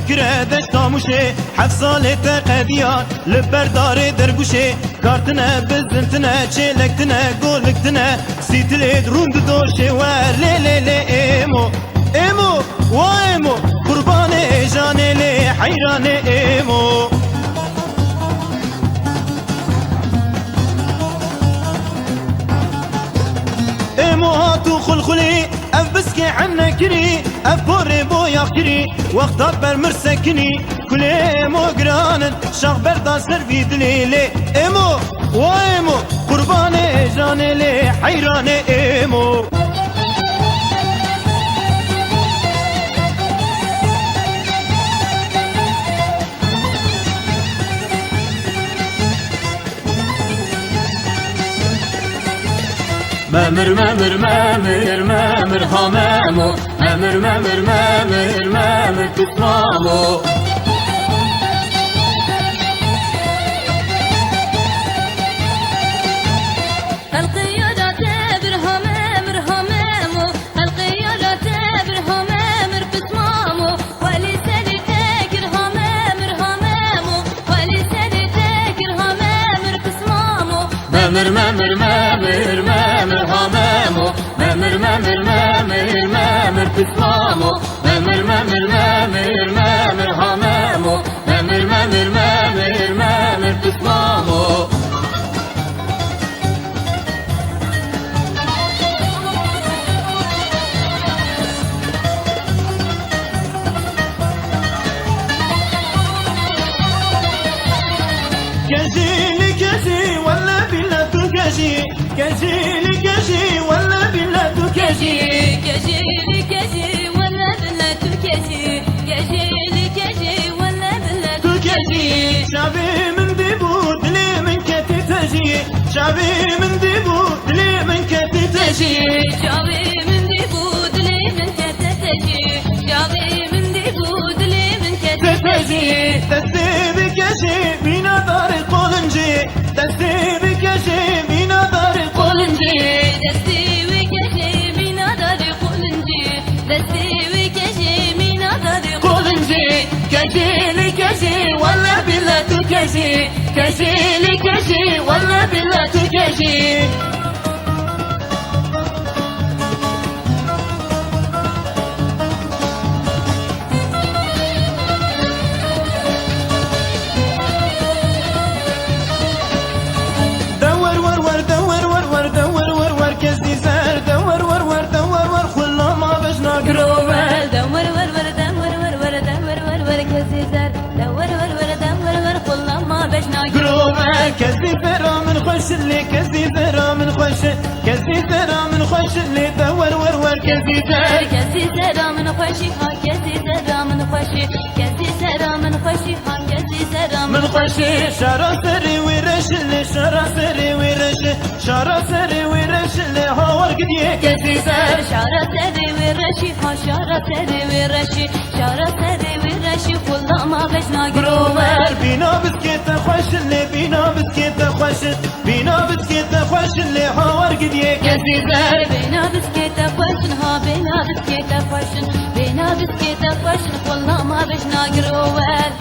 وكره دشت مشه 7 ساله قدیان لبردار درگوشه کارتنه بزنتنه چلکتنه گولکتنه سیتلید روند دوشه و لی لی لی ایمو ایمو و ایمو قربان جانه لی حیران ایمو هاتو خلخلي اف بسكي عنا كري اف بوري بويا كري وقتات بر مرسكني كل ايمو قرانن شاق برداس نرفي دليلي ايمو وايمو قرباني جاني لي حيراني ايمو مامر مامر مامر مامر همامو مامر مامر مامر مامر تسمامو القيادة تابر همامر همامو القيادة تابر همامر تسمامو ولساني تاكر همامر همامو ولساني تاكر همامر تسمامو مامر مامر مامر مامر همامو مامر مامر مامر مامر تسمامو مامر مامر مامر مامر همامو مامر مامر مامر مامر تسمامو كجيلي كجي ولا بلا تكجي كجيلي كجي ولا بلا تكجي كجيلي كجي ولا بلا تكجي كجيلي كجي ولا بلا تكجي شعبي من ديبود لي من كتي تجي شعبي من ديبود لي من كتي تجي شعبي من ديبود لي من كتي تجي شعبي من ديبود لي من كتي تجي تسيبي كجي بينا دار قولنجي تسيبي كجي بينا دار قولنجي دستي وكجي بينا دار قولنجي دستي وكجي بينا دار قولنجي كجيلي كجي ولا بلا تكجي كجيلي كجي ولا بلا تكجي كزي ذرا من خوش اللي كزي ذرا من خوش كزي ذرا من خوش اللي دور ور كزي ذرا كزي ذرا من خوشي ها كزي ذرا من خوشي كزي ذرا من خوشي ها كزي ذرا من خوشي شارع سري ورش اللي شارع سري ورش شارع سري ورش اللي هاور قديه كزي ذرا شارع سري ورشي ها شارع سري ورشي شارع سري ورشي والله ما بجنا قرومر بينا بسكيت خوش اللي بينا بسكيت خوش بينا بسكيت خوش اللي هاور قديه كزي ذرا بينا بسكيت خوش ها بينا بسكيت خوش بينا بسكيت خوش والله ما بجنا قرومر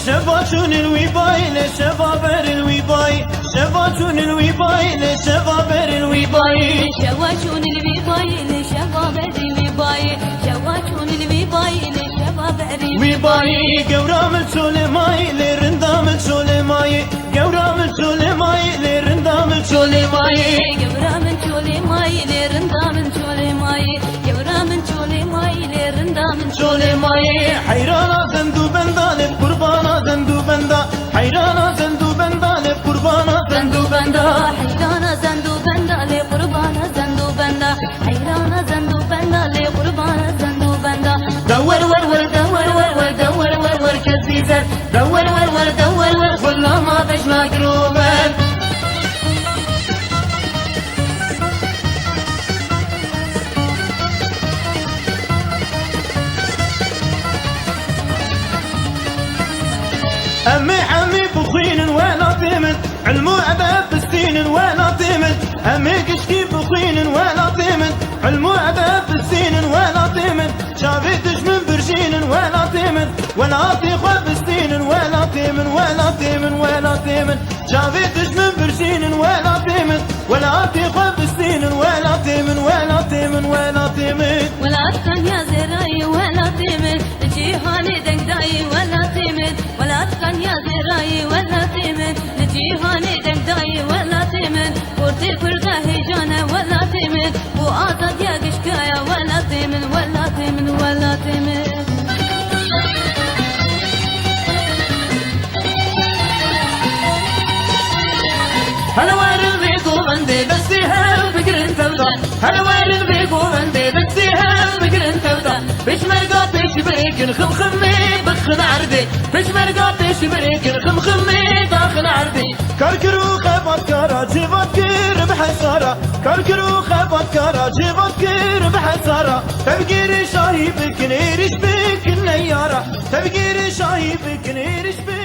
شباشون الويباي لشبابر الويباي شباشون الويباي لشبابر الويباي شواشون الويباي لشبابر الويباي شواشون الويباي لشبابر الويباي قورام السولماي لرندام السولماي قورام السولماي لرندام السولماي قورام السولماي لرندام السولماي قورام السولماي لرندام السولماي حيرانا زندو بندال قربانا زندو بندا حيرانا زندو بندال قربانا زندو بندا حيرانا زندو بندا لقربانا زندو بندا حيرانا زندو بندا لقربانا زندو بندا دور ور ور دور ور ور دور ور ور كزيزر دور ور ور دور ور والله ما بجنا قروبان ولا تخوف سنين ولا تمن ولا تمن ولا تمن جافيتش من برسين ولا تمن ولا تخوف سنين ولا تمن ولا تمن ولا تمن ولا تكن يا زراي ولا تمن جيهاني دنگداي ولا تمن ولا تكن يا زراي ولا تمن جيهاني دنگداي ولا تمن ورتي فردا هيجانا ولا تمن وآزاد يا قشكايا ولا تمن ولا تمن ولا تمن هلا وارد بيكو بندي بسيها بقرن تودا هلا وارد بيكو بندي بسيها بقرن تودا بيش مرقا بيش بريكن خم خمي بخن عردي بيش مرقا بيش بريكن خم خمي داخل عردي كركرو خبط كرا جيبت كير بحسارة كركرو خبط كرا جيبت كير بحسارة تبقير شاهي بكنيرش بكن نيارة تبقير شاهي بكنيرش بكن